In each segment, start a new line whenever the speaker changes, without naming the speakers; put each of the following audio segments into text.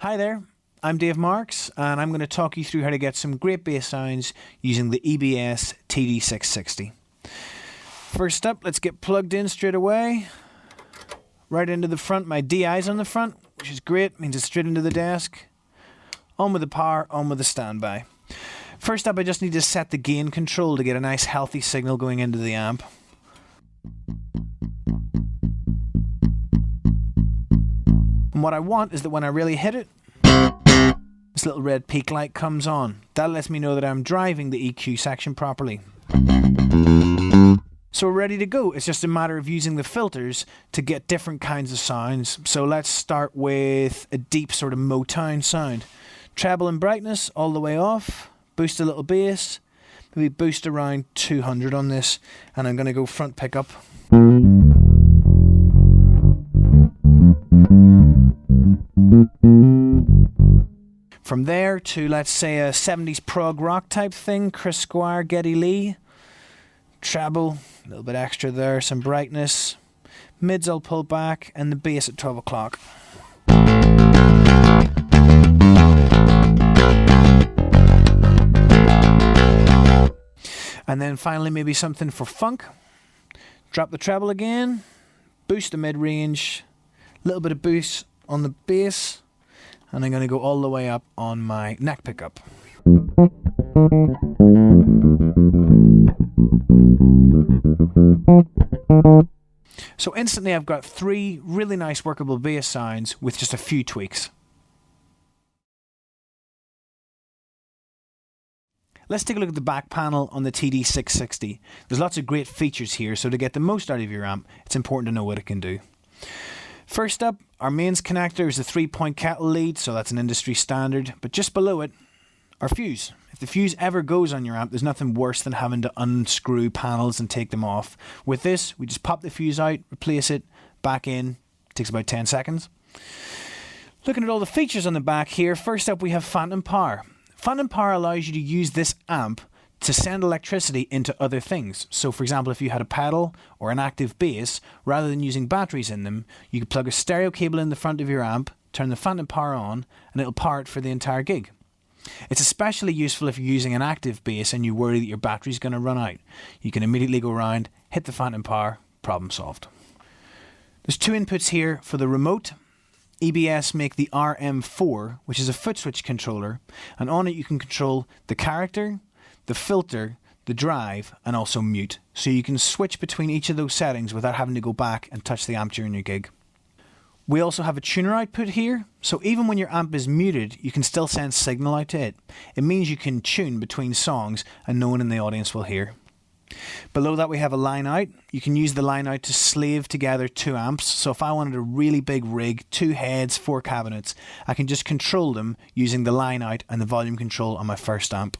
Hi there, I'm Dave Marks and I'm going to talk you through how to get some great bass sounds using the EBS Td660. First up, let's get plugged in straight away. Right into the front, my DI's on the front, which is great, means it's straight into the desk. On with the power, on with the standby. First up, I just need to set the gain control to get a nice healthy signal going into the amp. And what I want is that when I really hit it, this little red peak light comes on. That lets me know that I'm driving the EQ section properly. So we're ready to go. It's just a matter of using the filters to get different kinds of sounds. So let's start with a deep sort of Motown sound. Treble and brightness all the way off. Boost a little bass. Maybe boost around 200 on this. And I'm going to go front pickup. From there to, let's say, a 70s prog rock type thing, Chris Squire, Geddy Lee. Treble, a little bit extra there, some brightness. Mids I'll pull back, and the bass at 12 o'clock. And then finally maybe something for funk. Drop the treble again, boost the mid-range, a little bit of boost on the bass, and I'm going to go all the way up on my neck pickup. So instantly I've got 3 really nice workable bass sounds with just a few tweaks. Let's take a look at the back panel on the Td660. There's lots of great features here, so to get the most out of your amp, it's important to know what it can do. First up, our mains connector is a 3-point kettle lead, so that's an industry standard, but just below it, our fuse. If the fuse ever goes on your amp, there's nothing worse than having to unscrew panels and take them off. With this, we just pop the fuse out, replace it, back in. It takes about 10 seconds. Looking at all the features on the back here, first up we have phantom power. Phantom power allows you to use this amp to send electricity into other things. So for example, if you had a pedal or an active bass, rather than using batteries in them, you could plug a stereo cable in the front of your amp, turn the phantom power on, and it'll power it for the entire gig. It's especially useful if you're using an active bass and you worry that your battery's going to run out. You can immediately go around, hit the phantom power, problem solved. There's 2 inputs here for the remote. EBS make the RM4, which is a foot switch controller, and on it you can control the character, the filter, the drive, and also mute. So you can switch between each of those settings without having to go back and touch the amp during your gig. We also have a tuner output here, so even when your amp is muted, you can still send signal out to it. It means you can tune between songs and no one in the audience will hear. Below that we have a line out. You can use the line out to slave together 2 amps, so if I wanted a really big rig, 2 heads, 4 cabinets, I can just control them using the line out and the volume control on my first amp.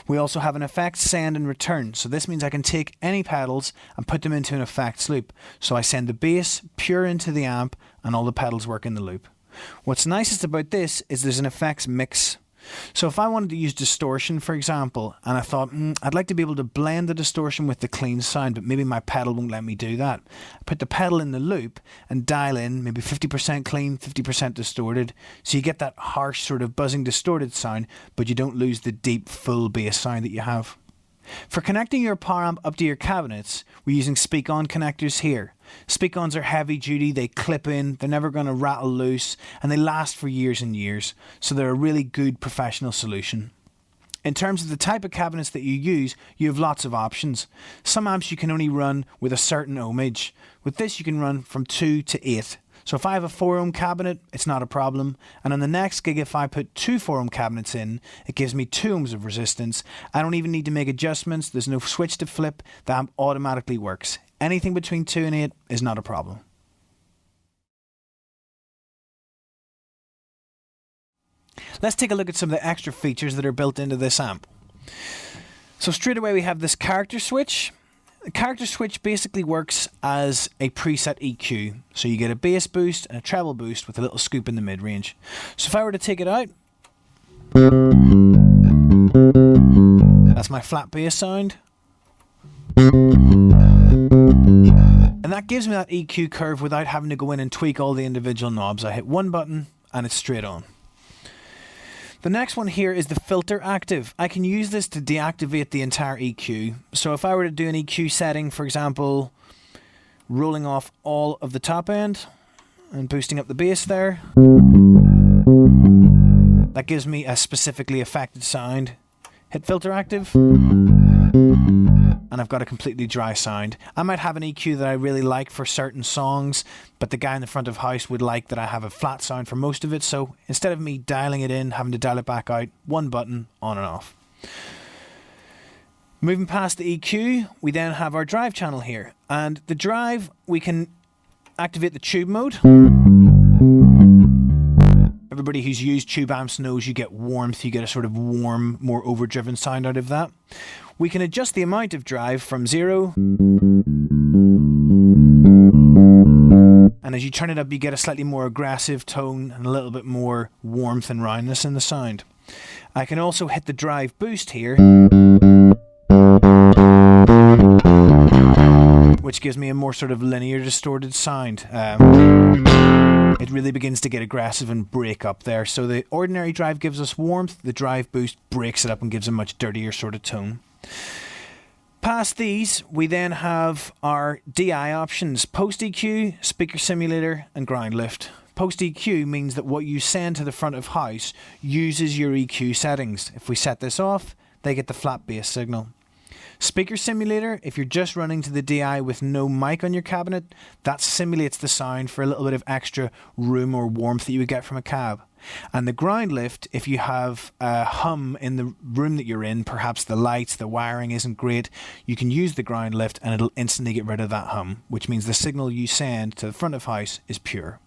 We also have an effects send and return, so this means I can take any pedals and put them into an effects loop. So I send the bass pure into the amp and all the pedals work in the loop. What's nicest about this is there's an effects mix. So if I wanted to use distortion, for example, and I thought, I'd like to be able to blend the distortion with the clean sound, but maybe my pedal won't let me do that. I put the pedal in the loop and dial in maybe 50% clean, 50% distorted. So you get that harsh sort of buzzing distorted sound, but you don't lose the deep full bass sound that you have. For connecting your power amp up to your cabinets, we're using speak-on connectors here. Speak-ons are heavy duty, they clip in, they're never going to rattle loose, and they last for years and years, so they're a really good professional solution. In terms of the type of cabinets that you use, you have lots of options. Some amps you can only run with a certain ohmage. With this you can run from 2 to 8. So if I have a 4 ohm cabinet, it's not a problem. And on the next gig, if I put 2 4 ohm cabinets in, it gives me 2 ohms of resistance. I don't even need to make adjustments. There's no switch to flip. The amp automatically works. Anything between 2 and 8 is not a problem. Let's take a look at some of the extra features that are built into this amp. So straight away we have this character switch. The character switch basically works as a preset EQ. So you get a bass boost and a treble boost with a little scoop in the mid-range. So if I were to take it out, that's my flat bass sound. And that gives me that EQ curve without having to go in and tweak all the individual knobs. I hit one button and it's straight on. The next one here is the filter active. I can use this to deactivate the entire EQ. So if I were to do an EQ setting, for example, rolling off all of the top end and boosting up the bass there, that gives me a specifically affected sound. Hit filter active, and I've got a completely dry sound. I might have an EQ that I really like for certain songs, but the guy in the front of house would like that I have a flat sound for most of it, so instead of me dialing it in, having to dial it back out, one button, on and off. Moving past the EQ, we then have our drive channel here, and the drive, we can activate the tube mode. Everybody who's used tube amps knows you get warmth, you get a sort of warm, more overdriven sound out of that. We can adjust the amount of drive from 0, and as you turn it up you get a slightly more aggressive tone and a little bit more warmth and roundness in the sound. I can also hit the drive boost here, which gives me a more sort of linear distorted sound. It really begins to get aggressive and break up there. So the ordinary drive gives us warmth, the drive boost breaks it up and gives a much dirtier sort of tone. Past these, we then have our DI options: post EQ, speaker simulator and ground lift. Post EQ means that what you send to the front of house uses your EQ settings. If we set this off, they get the flat bass signal. Speaker simulator, if you're just running to the DI with no mic on your cabinet, that simulates the sound for a little bit of extra room or warmth that you would get from a cab. And the ground lift, if you have a hum in the room that you're in, perhaps the lights, the wiring isn't great, you can use the ground lift and it'll instantly get rid of that hum, which means the signal you send to the front of house is pure.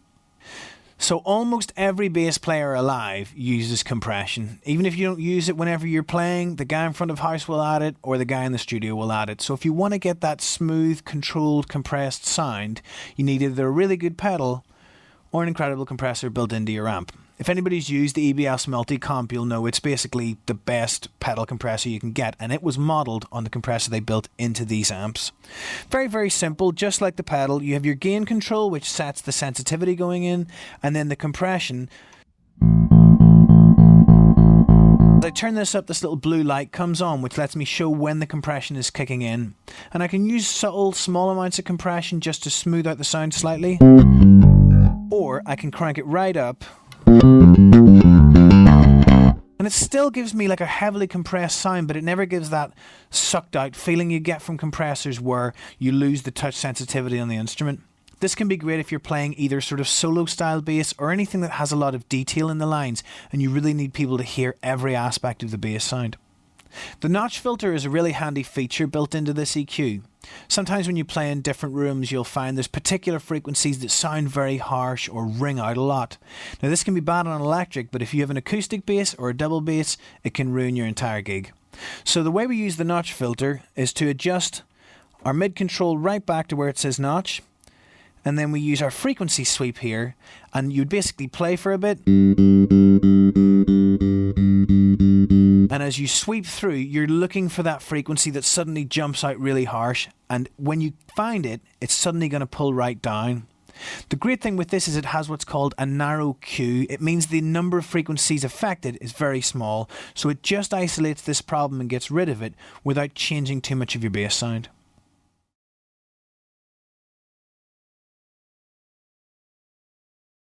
So almost every bass player alive uses compression. Even if you don't use it whenever you're playing, the guy in front of house will add it, or the guy in the studio will add it. So if you want to get that smooth, controlled, compressed sound, you need either a really good pedal or an incredible compressor built into your amp. If anybody's used the EBS Multi-Comp, you'll know it's basically the best pedal compressor you can get, and it was modelled on the compressor they built into these amps. Very, very simple. Just like the pedal, you have your gain control, which sets the sensitivity going in, and then the compression. As I turn this up, this little blue light comes on, which lets me show when the compression is kicking in. And I can use subtle, small amounts of compression just to smooth out the sound slightly. Or I can crank it right up, and it still gives me like a heavily compressed sound, but it never gives that sucked out feeling you get from compressors where you lose the touch sensitivity on the instrument. This can be great if you're playing either sort of solo style bass or anything that has a lot of detail in the lines and you really need people to hear every aspect of the bass sound. The notch filter is a really handy feature built into this EQ. Sometimes when you play in different rooms, you'll find there's particular frequencies that sound very harsh or ring out a lot. Now this can be bad on electric, but if you have an acoustic bass or a double bass, it can ruin your entire gig. So the way we use the notch filter is to adjust our mid control right back to where it says notch, and then we use our frequency sweep here, and you'd basically play for a bit. And as you sweep through, you're looking for that frequency that suddenly jumps out really harsh. And when you find it, it's suddenly going to pull right down. The great thing with this is it has what's called a narrow Q. It means the number of frequencies affected is very small. So it just isolates this problem and gets rid of it without changing too much of your bass sound.